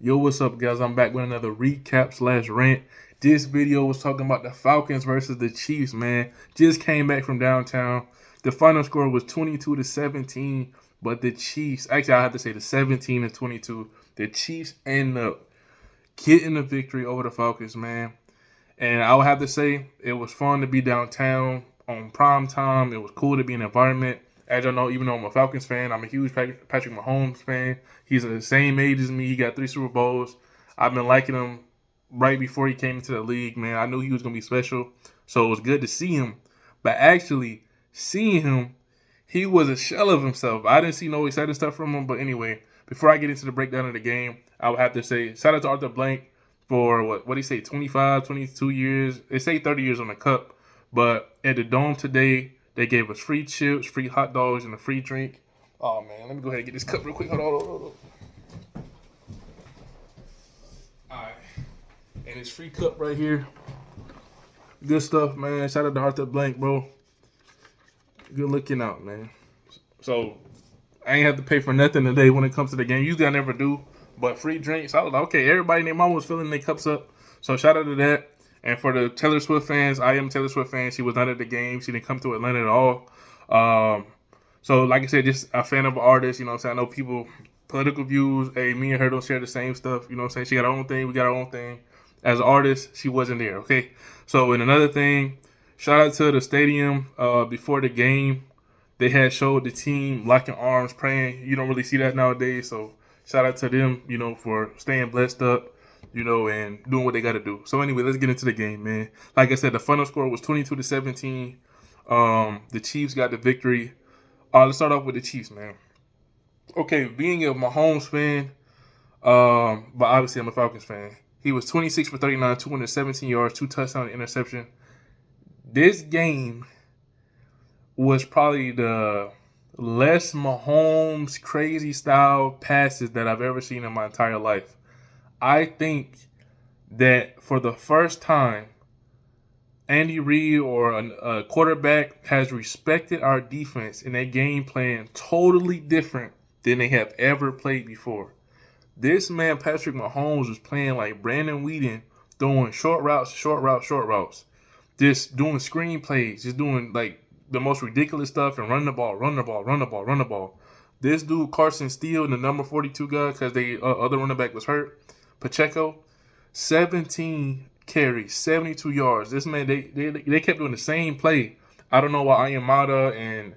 Yo, what's up, guys? I'm back with another recap slash rant. This video was talking about the Falcons versus the Chiefs, man. Just came back from downtown. The final score was 22-17, but the Chiefs, actually, I have to say the 17-22. The Chiefs end up getting the victory over the Falcons, man. And I would have to say it was fun to be downtown on prime time. It was cool to be in the environment. As y'all know, even though I'm a Falcons fan, I'm a huge Patrick Mahomes fan. He's the same age as me. He got 3 Super Bowls. I've been liking him right before he came into the league, man. I knew he was going to be special, so it was good to see him. But actually, seeing him, he was a shell of himself. I didn't see no exciting stuff from him. But anyway, before I get into the breakdown of the game, I would have to say shout out to Arthur Blank for what do you say, 25, 22 years. They say 30 years on the cup. But at the Dome today, they gave us free chips, free hot dogs, and a free drink. Oh, man, let me go ahead and get this cup real quick. Hold on. All right. And this free cup right here. Good stuff, man. Shout out to Arthur Blank, bro. Good looking out, man. So, I ain't have to pay for nothing today when it comes to the game. Usually I never do. But free drinks, I was like, okay, everybody and their mama was filling their cups up. So, shout out to that. And for the Taylor Swift fans, I am a Taylor Swift fan. She was not at the game. She didn't come to Atlanta at all. So, like I said, just a fan of an artist. You know what I'm saying? I know people, political views. Hey, me and her don't share the same stuff. You know what I'm saying? She got her own thing. We got our own thing. As an artist, she wasn't there, okay? So, and another thing, shout out to the stadium before the game. They had showed the team locking arms, praying. You don't really see that nowadays. So, shout out to them, you know, for staying blessed up, you know, and doing what they got to do. So anyway, let's get into the game, man. Like I said, the final score was 22-17. The Chiefs got the victory. Let's start off with the Chiefs, man. Okay, being a Mahomes fan, but obviously I'm a Falcons fan. He was 26 for 39, 217 yards, 2 touchdowns, interception. This game was probably the less Mahomes crazy style passes that I've ever seen in my entire life. I think that for the first time, Andy Reid or a quarterback has respected our defense in a game plan totally different than they have ever played before. This man, Patrick Mahomes, was playing like Brandon Whedon, throwing short routes. Just doing screen plays, just doing like the most ridiculous stuff and run the ball. This dude, Carson Steele, the number 42 guy, because the other running back was hurt, Pacheco, 17 carries, 72 yards. This man, they kept doing the same play. I don't know why Ayamada and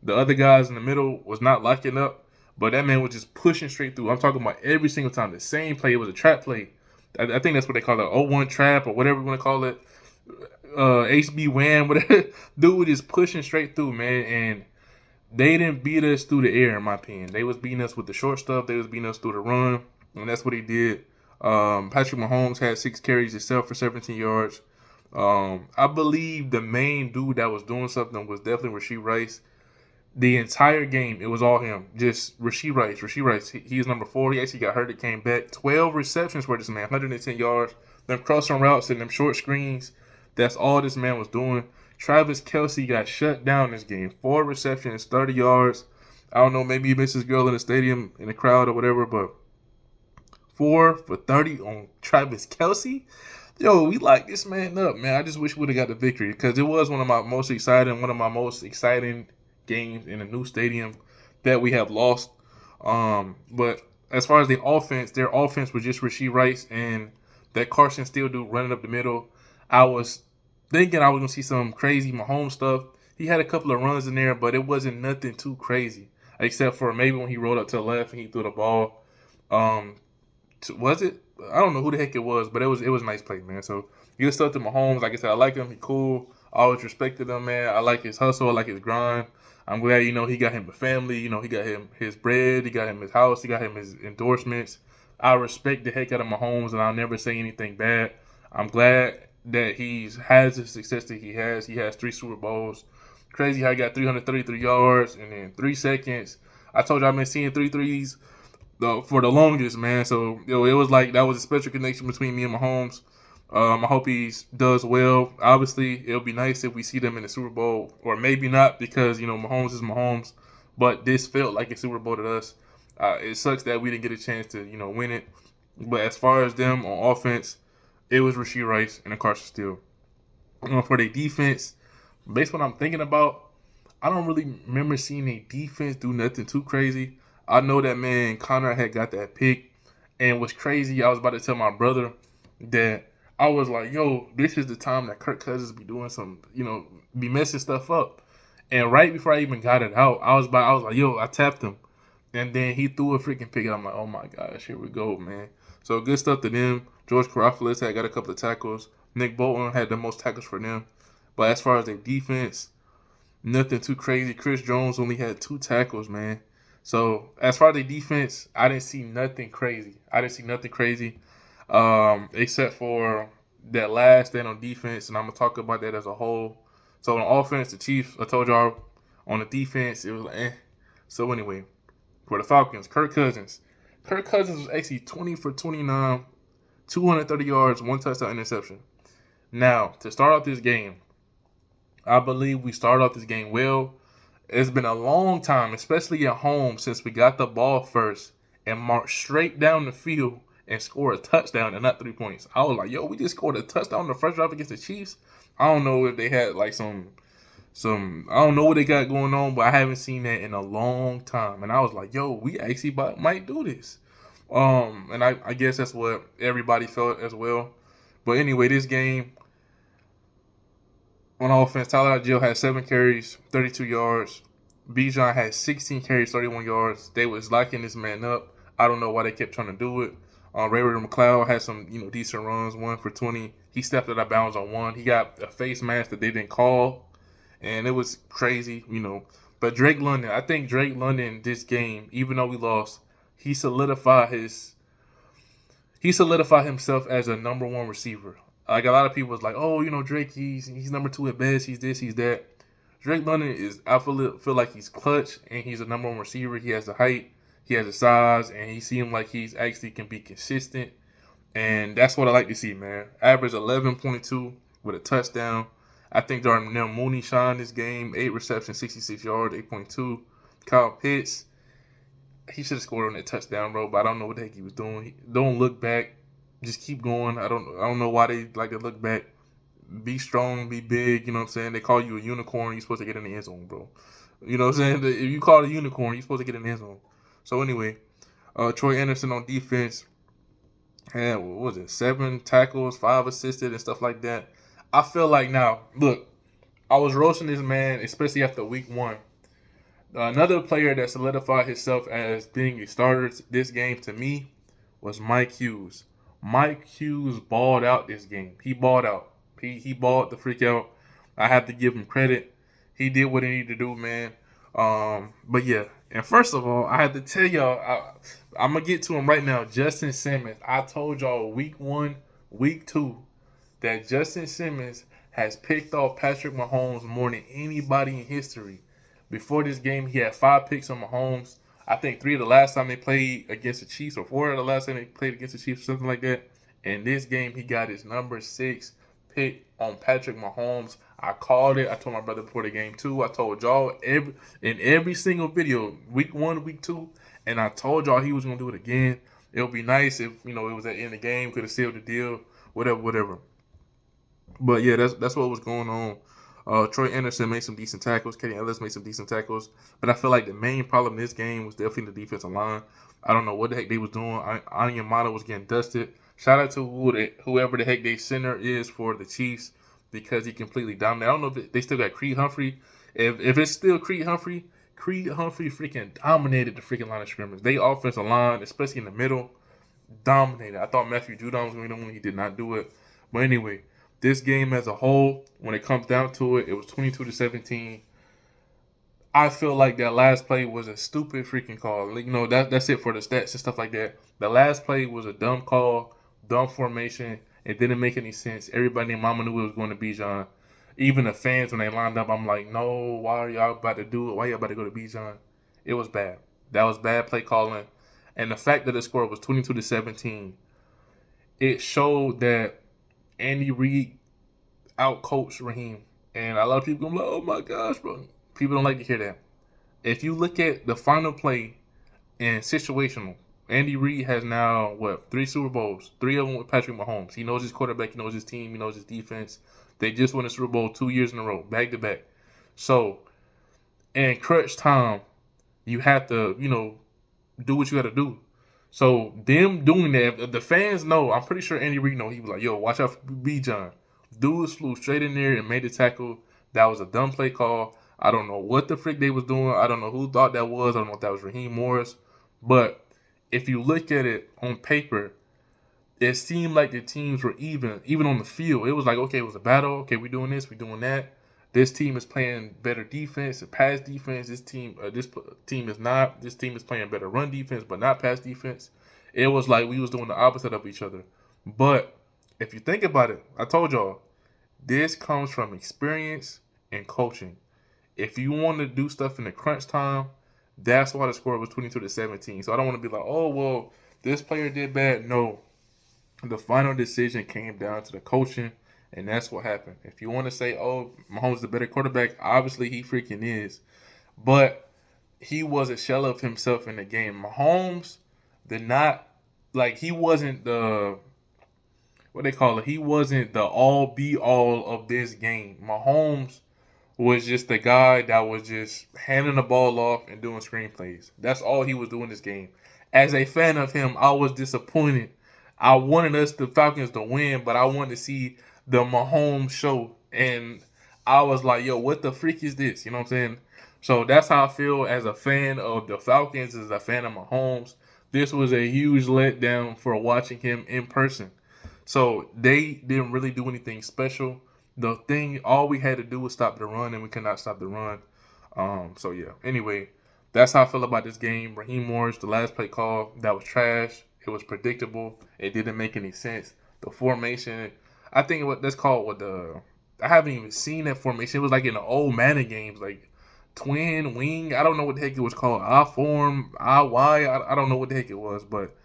the other guys in the middle was not locking up, but that man was just pushing straight through. I'm talking about every single time. The same play. It was a trap play. I think that's what they call it, 0-1 trap or whatever you want to call it. HB Wham, whatever. Dude was just pushing straight through, man, and they didn't beat us through the air, in my opinion. They was beating us with the short stuff. They was beating us through the run, and that's what he did. Patrick Mahomes had 6 carries himself for 17 yards. I believe the main dude that was doing something was definitely Rashee Rice. The entire game, it was all him. Just Rashee Rice. He was number 4. He actually got hurt. It came back. 12 receptions for this man. 110 yards. Them crossing routes and them short screens. That's all this man was doing. Travis Kelce got shut down this game. 4 receptions, 30 yards. I don't know, maybe he missed his girl in the stadium, in the crowd or whatever, but 4 for 30 on Travis Kelce? Yo, we locked this man up, man. I just wish we would have got the victory because it was one of my most exciting games in a new stadium that we have lost. But as far as the offense, their offense was just Rashee Rice and that Carson Steele dude running up the middle. I was thinking I was going to see some crazy Mahomes stuff. He had a couple of runs in there, but it wasn't nothing too crazy. Except for maybe when he rolled up to the left and he threw the ball. Was it? I don't know who the heck it was, but it was a nice play, man. So, good stuff to Mahomes. Like I said, I like him. He cool. I always respected him, man. I like his hustle. I like his grind. I'm glad, you know, he got him a family. You know, he got him his bread. He got him his house. He got him his endorsements. I respect the heck out of Mahomes, and I'll never say anything bad. I'm glad that he has the success that he has. He has 3 Super Bowls. Crazy how he got 333 yards and then 3 seconds. I told you I've been seeing 3 threes for the longest, man. So, it was like that was a special connection between me and Mahomes. I hope he does well. Obviously, it'll be nice if we see them in the Super Bowl, or maybe not because, you know, Mahomes is Mahomes. But this felt like a Super Bowl to us. It sucks that we didn't get a chance to, you know, win it. But as far as them on offense, it was Rasheed Rice and a Carson Steele. For their defense, based on what I'm thinking about, I don't really remember seeing a defense do nothing too crazy. I know that man Connor had got that pick, and what's crazy, I was about to tell my brother that I was like, "Yo, this is the time that Kirk Cousins be doing some, be messing stuff up." And right before I even got it out, I was like, "Yo," I tapped him, and then he threw a freaking pick. And I'm like, "Oh my gosh, here we go, man!" So good stuff to them. George Karaflis had got a couple of tackles. Nick Bolton had the most tackles for them. But as far as their defense, nothing too crazy. Chris Jones only had 2 tackles, man. So as far as the defense, I didn't see nothing crazy. Except for that last stand on defense, and I'm gonna talk about that as a whole. So on offense, the Chiefs, I told y'all. On the defense, it was like, eh. So anyway, for the Falcons, Kirk Cousins was actually 20 for 29, 230 yards, 1 touchdown interception. Now, to start off this game, I believe we started off this game well. It's been a long time, especially at home, since we got the ball first and marched straight down the field and scored a touchdown and not 3 points. I was like, yo, we just scored a touchdown on the first drive against the Chiefs. I don't know if they had like some I don't know what they got going on, but I haven't seen that in a long time. And I was like, yo, we actually might do this. And I guess that's what everybody felt as well. But anyway, this game on offense, Tyler Algier had 7 carries, 32 yards. Bijan had 16 carries, 31 yards. They was locking this man up. I don't know why they kept trying to do it. Ray McLeod had some decent runs, 1 for 20. He stepped out of bounds on 1. He got a face mask that they didn't call, and it was crazy, But Drake London, I think Drake London this game, even though we lost, he solidified himself as a number 1 receiver. Like a lot of people was like, oh, Drake, he's number 2 at best. He's this, he's that. Drake London I feel like he's clutch and he's a number 1 receiver. He has the height, he has the size, and he seems like he's actually can be consistent. And that's what I like to see, man. Average 11.2 with a touchdown. I think Darnell Mooney shined this game. 8 receptions, 66 yards, 8.2. Kyle Pitts, he should have scored on that touchdown, bro. But I don't know what the heck he was doing. Don't look back. Just keep going. I don't know why they like to look back. Be strong, be big. You know what I'm saying? They call you a unicorn. You're supposed to get in the end zone, bro. You know what I'm saying? If you call it a unicorn, you're supposed to get in the end zone. So anyway, Troy Anderson on defense had, 7 tackles, 5 assisted, and stuff like that. I feel like now, look, I was roasting this man, especially after week 1. Another player that solidified himself as being a starter this game to me was Mike Hughes. Mike Hughes balled out this game. He balled out. He balled the freak out. I have to give him credit. He did what he needed to do, man. But yeah. And first of all, I have to tell y'all, I'm going to get to him right now. Justin Simmons. I told y'all week 1, week 2, that Justin Simmons has picked off Patrick Mahomes more than anybody in history. Before this game, he had 5 picks on Mahomes. I think 3 of the last time they played against the Chiefs, or 4 of the last time they played against the Chiefs, or something like that. In this game, he got his number 6 pick on Patrick Mahomes. I called it. I told my brother before the game too. I told y'all in every single video, week 1, week 2, and I told y'all he was gonna do it again. It would be nice if it was at the end of the game, could have sealed the deal, whatever. But yeah, that's what was going on. Troy Anderson made some decent tackles. Kenny Ellis made some decent tackles. But I feel like the main problem in this game was definitely the defensive line. I don't know what the heck they was doing. Onyemata was getting dusted. Shout out to whoever the heck their center is for the Chiefs, because he completely dominated. I don't know if they still got Creed Humphrey. If it's still Creed Humphrey freaking dominated the freaking line of scrimmage. They offensive line, especially in the middle, dominated. I thought Matthew Judon was going to win. He did not do it. But anyway, this game as a whole, when it comes down to it, it was 22-17. I feel like that last play was a stupid freaking call. That's it for the stats and stuff like that. The last play was a dumb call, dumb formation. It didn't make any sense. Everybody in Mama knew it was going to Bijan. Even the fans, when they lined up, I'm like, no, why are y'all about to do it? Why y'all about to go to Bijan? It was bad. That was bad play calling. And the fact that the score was 22-17, it showed that Andy Reid outcoached Raheem. And a lot of people go, oh my gosh, bro. People don't like to hear that. If you look at the final play in situational, Andy Reid has now, 3 Super Bowls, 3 of them with Patrick Mahomes. He knows his quarterback, he knows his team, he knows his defense. They just won a Super Bowl 2 years in a row, back to back. So, in crunch time, you have to, do what you got to do. So, them doing that, the fans know, I'm pretty sure Andy Reid know, he was like, yo, watch out for Bijan. Dudes flew straight in there and made the tackle. That was a dumb play call. I don't know what the frick they was doing. I don't know who thought that was. I don't know if that was Raheem Morris. But if you look at it on paper, it seemed like the teams were even on the field. It was like, okay, it was a battle. Okay, we're doing this, we're doing that. This team is playing better defense, pass defense. This team is not. This team is playing better run defense, but not pass defense. It was like we was doing the opposite of each other. But if you think about it, I told y'all, this comes from experience and coaching. If you want to do stuff in the crunch time, that's why the score was 22-17. So I don't want to be like, oh, well, this player did bad. No. The final decision came down to the coaching, and that's what happened. If you want to say, oh, Mahomes is the better quarterback, obviously he freaking is. But he was a shell of himself in the game. Mahomes did not, he wasn't what they call it, he wasn't the all-be-all of this game. Mahomes was just the guy that was just handing the ball off and doing screenplays. That's all he was doing this game. As a fan of him, I was disappointed. I wanted the Falcons to win, but I wanted to see the Mahomes show. And I was like, yo, what the freak is this? You know what I'm saying? So that's how I feel as a fan of the Falcons, as a fan of Mahomes. This was a huge letdown for watching him in person. So they didn't really do anything special. All we had to do was stop the run, and we could not stop the run. So yeah. Anyway, that's how I feel about this game. Raheem Morris, the last play call, that was trash. It was predictable. It didn't make any sense. The formation, I think that's called I haven't even seen that formation. It was like in the old Madden games, like twin wing. I don't know what the heck it was called. I form, I Y. I don't know what the heck it was, but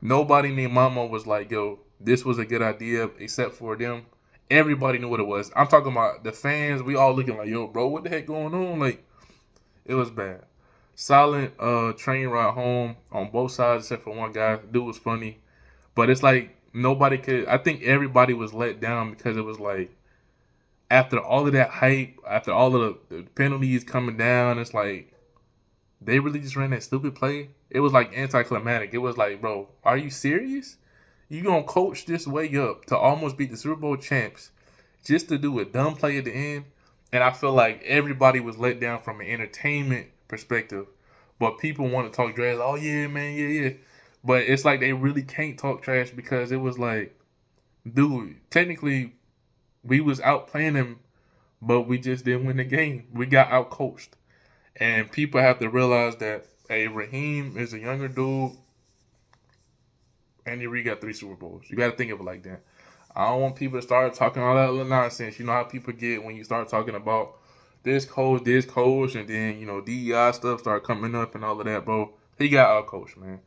nobody named Mama was like, yo, this was a good idea, except for them. Everybody knew what it was. I'm talking about the fans. We all looking like, yo, bro, what the heck going on? Like, it was bad. Silent train ride home on both sides except for one guy. Dude was funny. But it's like nobody could. I think everybody was let down because it was like after all of that hype, after all of the penalties coming down, it's like they really just ran that stupid play. It was like anticlimactic. It was like, bro, are you serious? You gonna coach this way up to almost beat the Super Bowl champs just to do a dumb play at the end? And I feel like everybody was let down from an entertainment perspective. But people want to talk trash. Oh, yeah, man, yeah. But it's like they really can't talk trash because it was like, dude, technically we was outplaying them, but we just didn't win the game. We got outcoached. And people have to realize that, hey, Raheem is a younger dude. Andy Reid got 3 Super Bowls. You got to think of it like that. I don't want people to start talking all that little nonsense. You know how people get when you start talking about this coach, and then, DEI stuff start coming up and all of that, bro. He got our coach, man.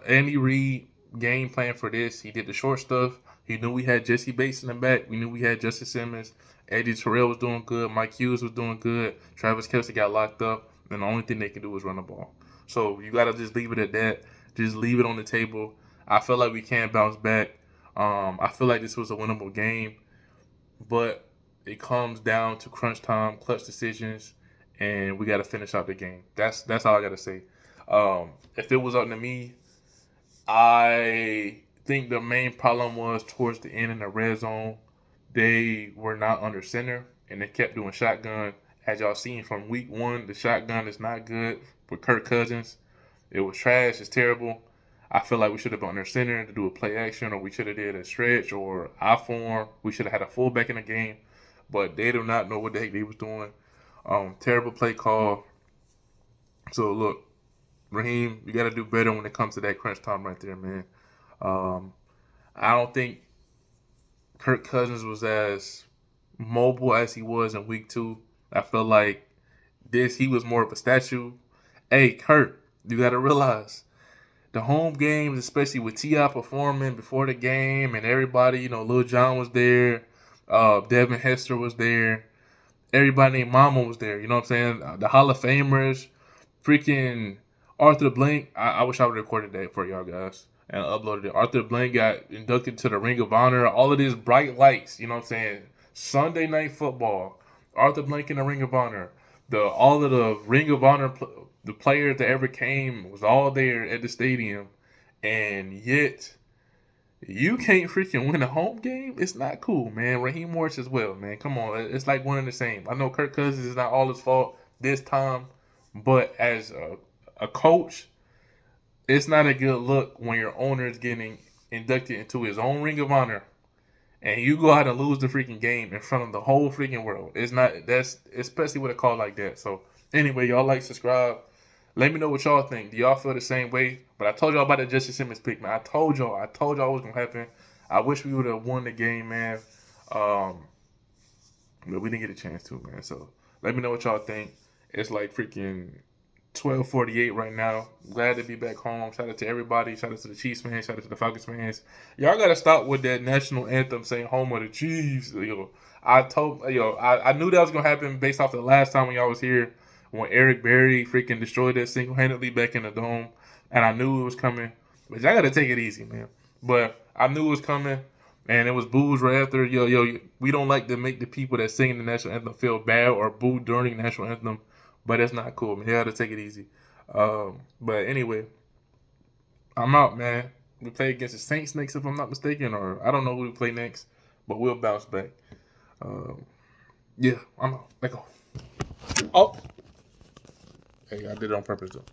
Andy Reid game plan for this. He did the short stuff. He knew we had Jesse Bates in the back. We knew we had Justice Simmons. Eddie Terrell was doing good. Mike Hughes was doing good. Travis Kelce got locked up. And the only thing they can do is run the ball. So you got to just leave it at that. Just leave it on the table. I feel like we can bounce back. I feel like this was a winnable game. But it comes down to crunch time, clutch decisions, and we got to finish out the game. That's all I got to say. If it was up to me, I think the main problem was towards the end in the red zone. They were not under center, and they kept doing shotgun. As y'all seen from week 1, the shotgun is not good with Kirk Cousins. It was trash. It's terrible. I feel like we should have been under center to do a play action, or we should have did a stretch or I form. We should have had a fullback in the game, but they do not know what the heck they was doing. Terrible play call. So look, Raheem, you got to do better when it comes to that crunch time right there, man. I don't think Kirk Cousins was as mobile as he was in week 2. I feel like he was more of a statue. Hey, Kirk, you got to realize the home games, especially with T.I. performing before the game and everybody, Lil Jon was there, Devin Hester was there, everybody named Mama was there, you know what I'm saying? The Hall of Famers, freaking Arthur Blank, I wish I would have recorded that for y'all guys and uploaded it. Arthur Blank got inducted to the Ring of Honor. All of these bright lights, you know what I'm saying? Sunday Night Football. Arthur Blank in the Ring of Honor. All of the Ring of Honor, the players that ever came was all there at the stadium. And yet, you can't freaking win a home game? It's not cool, man. Raheem Morris as well, man. Come on. It's like one and the same. I know Kirk Cousins is not all his fault this time, but as a coach, it's not a good look when your owner is getting inducted into his own Ring of Honor and you go out and lose the freaking game in front of the whole freaking world. It's not, that's especially with a call like that. So anyway, y'all like, subscribe. Let me know what y'all think. Do y'all feel the same way? But I told y'all about the Justin Simmons pick, man. I told y'all what was gonna happen. I wish we would have won the game, man. But we didn't get a chance to, man. So let me know what y'all think. It's like freaking 12:48 right now. Glad to be back home. Shout out to everybody. Shout out to the Chiefs fans. Shout out to the Falcons fans. Y'all gotta stop with that national anthem saying "Home of the Chiefs." I knew that was gonna happen based off the last time when y'all was here when Eric Berry freaking destroyed that single-handedly back in the dome, and I knew it was coming. But y'all gotta take it easy, man. But I knew it was coming, and it was boos right after. We don't like to make the people that sing the national anthem feel bad or boo during the national anthem. But it's not cool, man. You gotta take it easy. But anyway, I'm out, man. We play against the Saints next, if I'm not mistaken, or I don't know who we play next, but we'll bounce back. Yeah, I'm out. Let go. Oh, hey, I did it on purpose though.